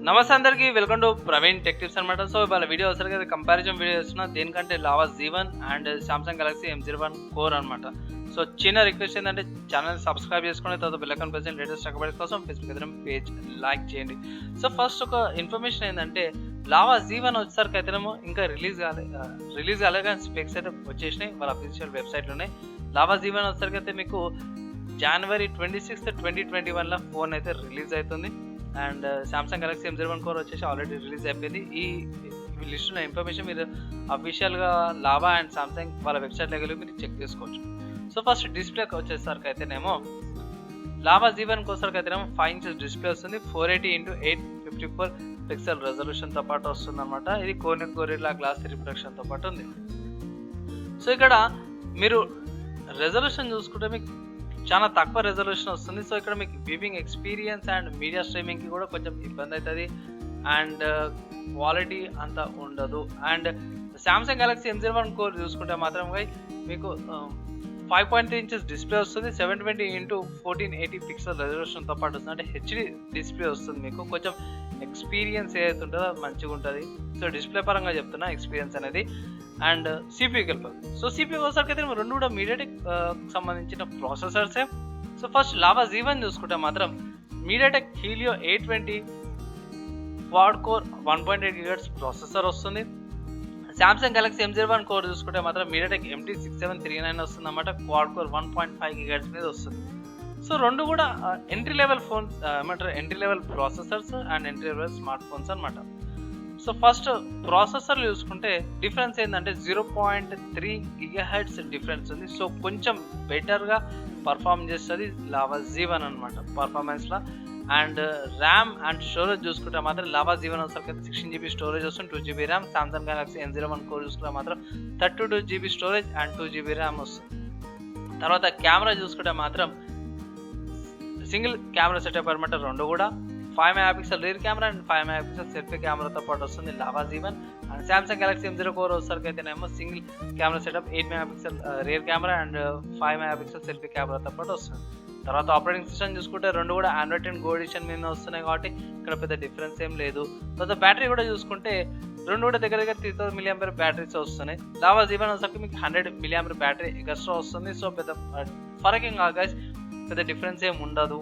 నమస్తే అందరికీ, welcome to Praveen tech tips అనమాట. సో ఇవాళ వీడియో వచ్చారు కదా, కంపారిజన్ వీడియో చేస్తున్నా. దేనికంటే lava Z1 and Samsung Galaxy M01 core అనమాట. సో చిన్న రిక్వెస్ట్ ఏంటంటే ఛానల్ సబ్స్క్రైబ్ చేసుకుని తర్వాత bell icon press latest updates కోసం ఫేస్బుక్ ఎదురు పేజ్ లైక్ చేయండి. సో ఫస్ట్ ఒక ఇన్ఫర్మేషన్ ఏంటంటే లావా Z1 వచ్చేసరికి అయితేనేమో ఇంకా రిలీజ్ కాలేదు కానీ స్పెక్స్ అయితే వచ్చేసినాయి వాళ్ళ అఫీషియల్ వెబ్సైట్లోనే. లావా Z1 వచ్చేసరికి అయితే మీకు January 26, 2021 ఫోన్ అయితే రిలీజ్ అవుతుంది. And Samsung Galaxy M01 core వచ్చేసి ఆల్రెడీ రిలీజ్ అయిపోయింది. ఈ లిస్టులో ఇన్ఫర్మేషన్ మీరు అఫీషియల్గా లావా అండ్ సామ్సంగ్ వాళ్ళ వెబ్సైట్లోకి వెళ్ళి మీరు చెక్ చేసుకోవచ్చు. సో ఫస్ట్ డిస్ప్లేకి వచ్చేసరికి అయితేనేమో లావా Z1 కోసరికి అయితేనేమో 5 inches డిస్ప్లే వస్తుంది. 480x854 పిక్సెల్ రెజల్యూషన్తో పాటు వస్తుంది అనమాట. ఇది గొరిల్లా గ్లాస్ 3 ప్రొటెక్షన్తో పాటు ఉంది. సో ఇక్కడ మీరు రెజల్యూషన్ చూసుకుంటే మీకు చాలా తక్కువ రెజల్యూషన్ వస్తుంది. సో ఇక్కడ మీకు వ్యూవింగ్ ఎక్స్పీరియన్స్ అండ్ మీడియా స్ట్రీమింగ్కి కూడా కొంచెం ఇబ్బంది అవుతుంది అండ్ క్వాలిటీ అంత ఉండదు. And Samsung Galaxy M01 core చూసుకుంటే మాత్రం మీకు 5.3 inches డిస్ప్లే వస్తుంది. 720x1480 పిక్సెల్ రెజల్యూషన్తో పాటు వస్తుంది. అంటే హెచ్డి డిస్ప్లే వస్తుంది. మీకు కొంచెం ఎక్స్పీరియన్స్ ఏదైతే ఉంటుందో అది మంచిగా ఉంటుంది. సో డిస్ప్లే పరంగా చెప్తున్నా ఎక్స్పీరియన్స్ అనేది. అండ్ సిపియూకి వెళ్ళిపోతుంది. సో సిపియూ వచ్చేసరికి అయితే రెండు కూడా మీడియాటెక్ సంబంధించిన ప్రాసెసర్సే. సో ఫస్ట్ లావా Z1 చూసుకుంటే మాత్రం MediaTek Helio 820 quad core 1.8 GHz processor వస్తుంది. సామ్సంగ్ గెలాక్సీ M01 కోర్ చూసుకుంటే మాత్రం మీడియాటెక్ MT6739 వస్తుంది అన్నమాట. క్వాడ్ కోర్ 1.5 GHz మీద వస్తుంది. సో రెండు కూడా ఎంట్రీ లెవెల్ ఫోన్స్ ఏమంటారు, entry level processors and entry level smart phones అనమాట. సో ఫస్ట్ ప్రాసెసర్లు చూసుకుంటే డిఫరెన్స్ ఏంటంటే 0.3 GHz డిఫరెన్స్ ఉంది. సో కొంచెం బెటర్గా పర్ఫామ్ చేస్తుంది లావా Z1 అనమాట పర్ఫార్మెన్స్లో. అండ్ ర్యామ్ అండ్ స్టోరేజ్ చూసుకుంటే మాత్రం లావా Z1 వచ్చేసరికి 16 GB స్టోరేజ్ వస్తుంది, 2 GB RAM. Samsung Galaxy M01 core చూసుకుంటే మాత్రం 32 GB storage and 2 GB RAM వస్తుంది. తర్వాత కెమెరా చూసుకుంటే మాత్రం సింగిల్ కెమెరా సెటప్ అనమాట. రెండు కూడా 5 MP rear camera and 5 MP selfie కెమెరాతో పాటు వస్తుంది lava Z1. And Samsung Galaxy M01 core వచ్చేసరికి అయితేనేమో single camera setup 8 MP rear camera and 5 MP selfie కెమెరాతో పాటు వస్తుంది. తర్వాత ఆపరేటింగ్ సిస్టమ్ చూసుకుంటే రెండు కూడా Android 10 Go ఎడిషన్ మీద వస్తున్నాయి కాబట్టి ఇక్కడ పెద్ద డిఫరెన్స్ ఏం లేదు. తర్వాత బ్యాటరీ కూడా చూసుకుంటే రెండు కూడా దగ్గర 3000 mAh బ్యాటరీస్ వస్తున్నాయి. లావా Z1 వచ్చేసరికి మీకు 100 mAh బ్యాటరీ ఎక్స్ట్రా వస్తుంది. సో పెద్ద ఫరక్ ఏం కాదు గైస్, పెద్ద డిఫరెన్స్ ఏం ఉండదు.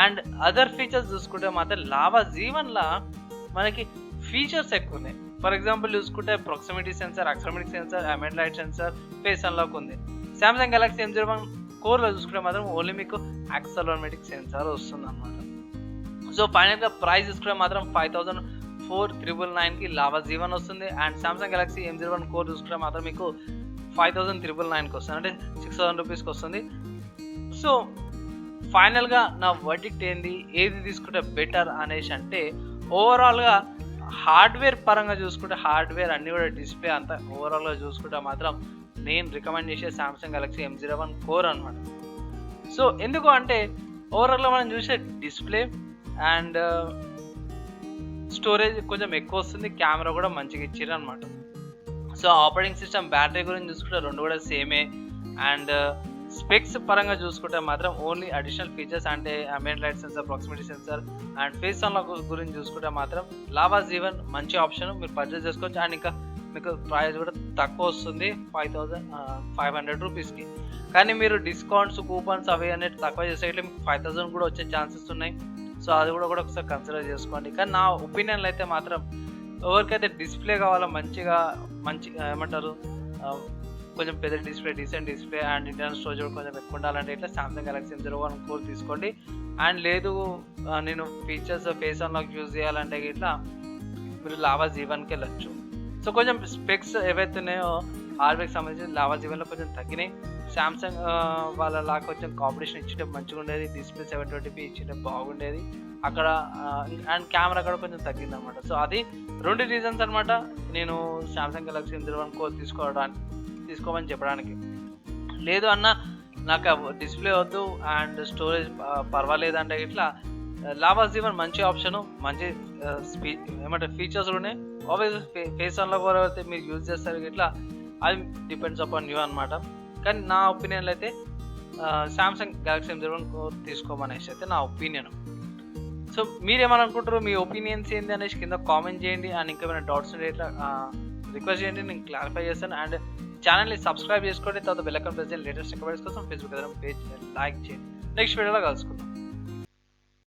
అండ్ అదర్ ఫీచర్స్ చూసుకుంటే మాత్రం లావా Z1లా మనకి ఫీచర్స్ ఎక్కువ ఉన్నాయి. ఫర్ ఎగ్జాంపుల్ చూసుకుంటే proximity sensor, accelerometer sensor, ambient light sensor, face unlock ఉంది. సామ్సంగ్ గెలాక్సీ M01 కోర్లో చూసుకుంటే మాత్రం ఓన్లీ మీకు యాక్సిలరోమీటర్ సెన్సార్ వస్తుంది అనమాట. సో ఫైనల్గా ప్రైస్ చూసుకుంటే మాత్రం 54,999కి లావా Z1 వస్తుంది. And Samsung Galaxy M01 core చూసుకుంటే మాత్రం మీకు 59,999కి వస్తుంది, అంటే 6,000 రూపీస్కి వస్తుంది. సో ఫైనల్గా నా వర్డిక్ట్ ఏంది, ఏది తీసుకుంటే బెటర్ అనేసి అంటే ఓవరాల్గా హార్డ్వేర్ పరంగా చూసుకుంటే హార్డ్వేర్ అన్నీ కూడా డిస్ప్లే అంతా ఓవరాల్గా చూసుకుంటే మాత్రం నేను రికమెండ్ చేసే సామ్సంగ్ గెలాక్సీ M01 కోర్ అనమాట. సో ఎందుకు అంటే ఓవరాల్గా మనం చూసే డిస్ప్లే అండ్ స్టోరేజ్ కొంచెం ఎక్కువ వస్తుంది, కెమెరా కూడా మంచిగా ఇచ్చారు అనమాట. సో ఆపరేటింగ్ సిస్టమ్, బ్యాటరీ గురించి చూసుకుంటే రెండు కూడా సేమే. అండ్ స్పెక్స్ పరంగా చూసుకుంటే మాత్రం ఓన్లీ అడిషనల్ ఫీచర్స్ అంటే ambient light censor, proximity sensor and face unlock గురించి చూసుకుంటే మాత్రం లావా Z1 మంచి ఆప్షన్, మీరు పర్చేస్ చేసుకోవచ్చు. అండ్ ఇంకా మీకు ప్రైస్ కూడా తక్కువ వస్తుంది 5,500 రూపీస్కి. కానీ మీరు డిస్కౌంట్స్, కూపన్స్ అవి అనేది తక్కువ చేసే ఇట్లా మీకు 5,000 కూడా వచ్చే ఛాన్సెస్ ఉన్నాయి. సో అది కూడా ఒకసారి కన్సిడర్ చేసుకోండి. కానీ నా ఒపీనియన్లో అయితే మాత్రం ఎవరికైతే డిస్ప్లే కావాలో మంచి ఏమంటారు కొంచెం పెద్ద display, decent display and internal storage కూడా కొంచెం ఎక్కువ ఉండాలంటే ఇట్లా సామ్సంగ్ గెలాక్సీ M01 కోర్ తీసుకోండి. అండ్ లేదు నేను ఫీచర్స్ ఫేస్ అన్లాక్ యూజ్ చేయాలంటే ఇట్లా మీరు లావా Z1కి వెళ్ళచ్చు. సో కొంచెం స్పెక్స్ ఏవైతే ఉన్నాయో హార్డ్వేర్కి సంబంధించి లావా Z1లో కొంచెం తగ్గినాయి. సామ్సంగ్ వాళ్ళ కొంచెం కాంపిటీషన్ ఇచ్చేటే మంచిగా ఉండేది, డిస్ప్లే 720p ఇచ్చేటే బాగుండేది అక్కడ. అండ్ కెమెరా కూడా కొంచెం తగ్గింది అనమాట. సో అది రెండు రీజన్స్ అనమాట నేను సామ్సంగ్ గెలాక్సీ M01 కోర్ తీసుకోమని చెప్పడానికి. లేదు అన్న నాకు డిస్ప్లే వద్దు అండ్ స్టోరేజ్ పర్వాలేదు అంటే ఇట్లా లావా Z1 మంచి ఆప్షను, మంచి ఏమంటారు ఫీచర్స్ ఉన్నాయి. ఆబ్వియస్ ఫేస్ అన్లాక్ కూడా అయితే మీరు యూజ్ చేస్తారు ఇట్లా, అది డిపెండ్స్ అపాన్ యూ అనమాట. కానీ నా ఒపీనియన్లో అయితే సామ్సంగ్ గెలాక్సీ M01 కోర్ తీసుకోమనేసి అయితే నా ఒపీనియన్. సో మీరేమనుకుంటారు, మీ ఒపీనియన్స్ ఏంది అనేసి కింద కామెంట్ చేయండి. అండ్ ఇంకా ఏమైనా డౌట్స్ ఉంటే ఇట్లా రిక్వెస్ట్ చేయండి, నేను క్లారిఫై చేస్తాను. అండ్ ఛానల్ని సబ్స్క్రైబ్ చేసుకోండి, తర్వాత బెల్ ఐకాన్ ప్రెస్ చేయండి. లేటెస్ట్ రికమెండేషన్స్ కోసం ఫేస్బుక్ పేజ్ లైక్ చేయండి. నెక్స్ట్ వీడియోలో కలుసుకుందాం.